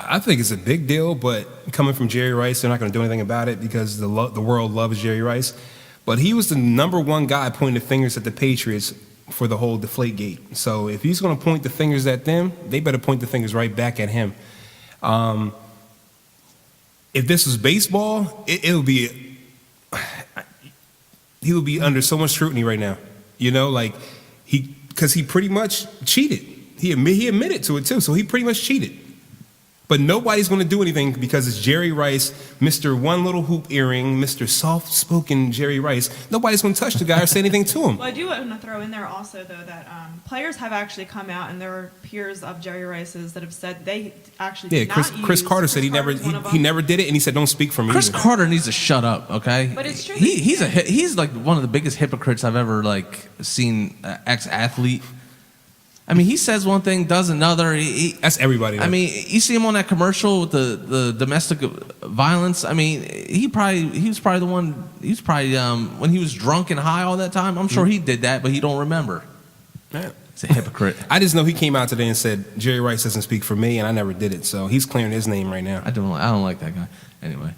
I think it's a big deal, but coming from Jerry Rice, they're not going to do anything about it because the world loves Jerry Rice. But he was the number one guy pointing the fingers at the Patriots for the whole Deflategate. So if he's going to point the fingers at them, they better point the fingers right back at him. If this was baseball, he would be under so much scrutiny right now. Because he pretty much cheated. He admitted to it too. So he pretty much cheated. But nobody's going to do anything because it's Jerry Rice, Mr. One Little Hoop Earring, Mr. Soft-spoken Jerry Rice. Nobody's going to touch the guy or say anything to him. Well, I do want to throw in there also, though, that players have actually come out, and there are peers of Jerry Rice's that have said they actually did not use. Chris Carter said he never did it, and he said don't speak for me. Chris Carter needs to shut up, okay? But it's true. He's like one of the biggest hypocrites I've ever seen. Ex-athlete. I mean, he says one thing, does another. That's everybody. Though. I mean, you see him on that commercial with the domestic violence. I mean, he was probably the one. When he was drunk and high all that time. I'm sure he did that, but he don't remember. Yeah. He's a hypocrite. I just know he came out today and said Jerry Rice doesn't speak for me, and I never did it. So he's clearing his name right now. I don't like that guy. Anyway,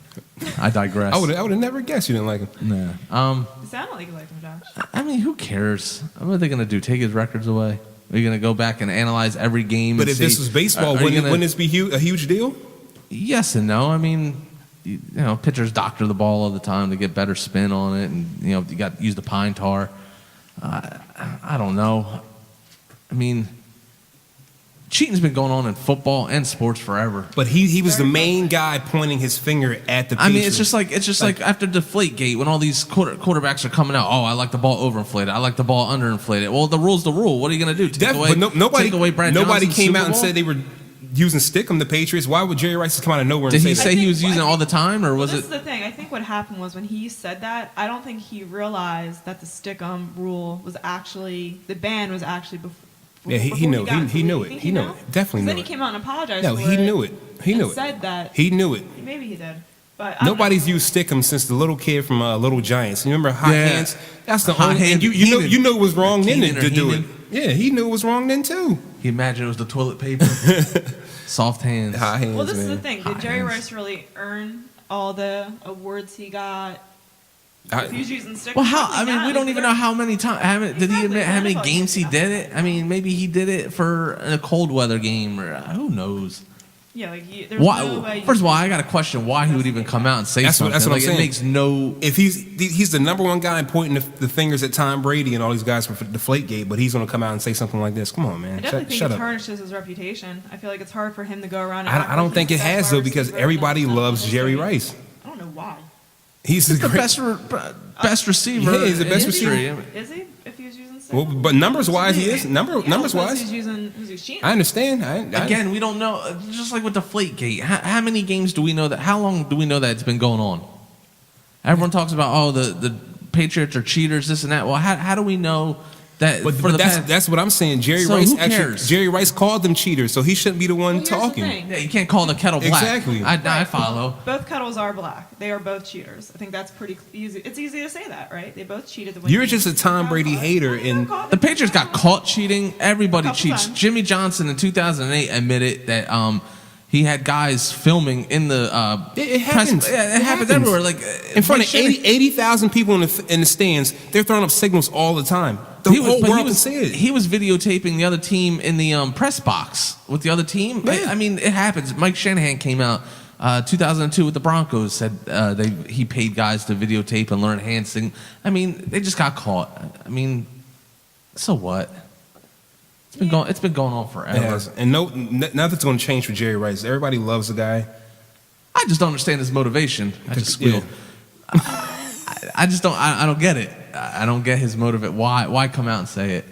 I digress. I would have never guessed you didn't like him. Nah. It sounded like you liked him, Josh. I mean, who cares? What are they gonna do? Take his records away? Are you going to go back and analyze every game? But if this was baseball, wouldn't this be a huge deal? Yes and no. I mean, pitchers doctor the ball all the time to get better spin on it, and you got to use the pine tar. I don't know. I mean, cheating's been going on in football and sports forever. But he was the main guy pointing his finger at the Patriots. I mean, it's just like after Deflategate, when all these quarterbacks are coming out. Oh, I like the ball overinflated. I like the ball underinflated. Well, the rule's the rule. What are you going to do? Take away Brad nobody Johnson's came out Super and Bowl? said they were using Stickum, the Patriots. Why would Jerry Rice come out of nowhere and say that? Did he say he was using it all the time, or was it? This is the thing. I think what happened was when he said that, I don't think he realized that the Stickum rule was actually, the ban was actually before. Yeah, he knew it. He knew it. He knew it. Definitely knew it. Then he came out and apologized. No, he knew it. He knew it. Said that. He knew it. Maybe he did. But nobody's used Stickum since the little kid from Little Giants. You remember Hot Hands? That's the Hot only. Hands. And you know it was wrong then to do it. Heenan. Yeah, he knew it was wrong then too. He imagined it was the toilet paper. Soft hands. Hot hands. Well, this is man. the thing. Did Jerry Rice really earn all the awards he got? If he was using Stickum, Well, I mean, not. we don't even know how many times. Did he admit how many Exactly. games he did it? I mean, maybe he did it for a cold weather game, or who knows? Yeah, there's no way. First of all, I got a question: why he would even come out and say something? That's what I'm saying. It makes no. If he's the number one guy pointing the fingers at Tom Brady and all these guys for Deflategate, but he's going to come out and say something like this. Come on, man. I definitely Shut think it up. tarnishes his reputation. I feel like it's hard for him to go around. And I don't think it has though because everybody loves Jerry Rice. I don't know why. He's the best receiver. Yeah, he's the best in history. receiver. Is he? If he was using Stickum? Well, but numbers wise, he is. Numbers wise, He's cheating. I understand. Again, we don't know. Just like with Deflategate, how many games do we know that? How long do we know that it's been going on? Everyone talks about the Patriots are cheaters, this and that. Well, how do we know that? But that's what I'm saying. Jerry Rice called them cheaters, so he shouldn't be the one talking. Yeah, you can't call the kettle black. Exactly. I follow. Both kettles are black. They are both cheaters. I think that's pretty easy. It's easy to say that, right? They both cheated. You're just a Tom Brady hater, and the Patriots got caught cheating. Everybody cheats. Times. Jimmy Johnson in 2008 admitted that he had guys filming in the it happens. It happens everywhere. Like in front of 80,000 people in the stands, they're throwing up signals all the time. The whole world can see it. He was videotaping the other team in the press box with the other team. Yeah. I mean, it happens. Mike Shanahan came out 2002 with the Broncos, said he paid guys to videotape and learn hand signals. I mean, they just got caught. I mean, so what? It's been going on forever. Yes. And nothing's going to change for Jerry Rice. Everybody loves the guy. I just don't understand his motivation. I just squeal. I just don't. I don't get it. I don't get his motive. Why come out and say it?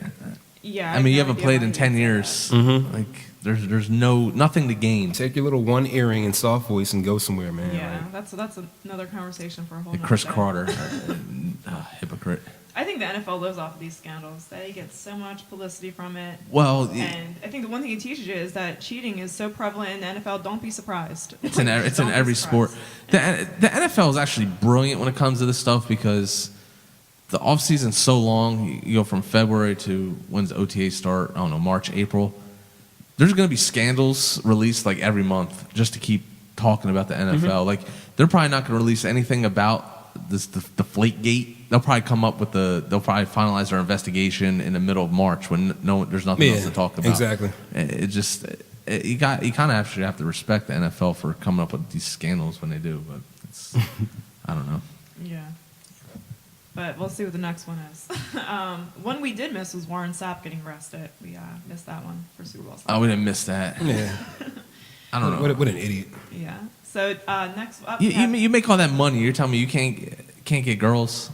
Yeah. I mean, you haven't played in 10 years. Mm-hmm. Like, there's nothing to gain. Take your little one earring and soft voice and go somewhere, man. Yeah, that's another conversation for a whole. Like Chris day. Carter, hypocrite. I think the NFL lives off of these scandals. They get so much publicity from it. Well, and I think the one thing it teaches you is that cheating is so prevalent in the NFL. Don't be surprised. It's in every sport. The NFL is actually brilliant when it comes to this stuff because the off season's so long. You go from February to when's OTA start? I don't know, March, April. there's going to be scandals released like every month just to keep talking about the NFL. Like they're probably not going to release anything about this the Deflategate. They'll probably come up with they'll probably finalize their investigation in the middle of March when there's nothing else to talk about. Exactly. It just you kind of actually have to respect the NFL for coming up with these scandals when they do, but it's I don't know. Yeah. But we'll see what the next one is. One we did miss was Warren Sapp getting arrested. We missed that one for Super Bowl. Oh, we didn't miss that. Yeah. I don't know. What an idiot. Yeah. So next up, You make all that money. You're telling me you can't get girls?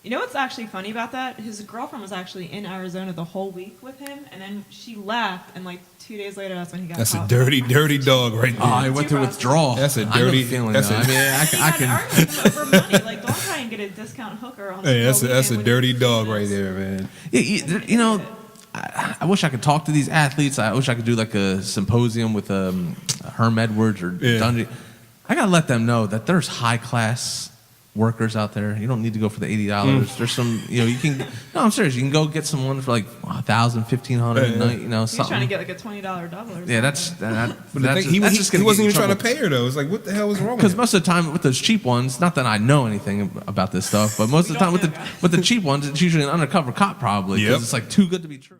You know what's actually funny about that? His girlfriend was actually in Arizona the whole week with him, and then she left, and like 2 days later, that's when he got That's caught. a dirty, dirty dog right there. Oh, I went through withdrawal. That's a dirty feeling. that's I mean, I He can. had earned it for money. Like, don't try and get a discount hooker on. Hey, that's Super Bowl a weekend dirty when dog you're right famous. there, man. You know, I wish I could talk to these athletes. I wish I could do like a symposium with Herm Edwards or Yeah. Dungey. I gotta let them know that there's high class workers out there. You don't need to go for the $80. There's some, you can. No, I'm serious. You can go get someone for like $1,000, $1,500 a night. You know, He's something. trying to get like a $20 double. Or something. Yeah, that's But that's he just gonna wasn't get even you in trying to trouble. pay her though. It's like, what the hell was wrong with Because him? most of the time with those cheap ones, not that I know anything about this stuff, but most of the time with the cheap ones, it's usually an undercover cop probably because Yep. it's like too good to be true.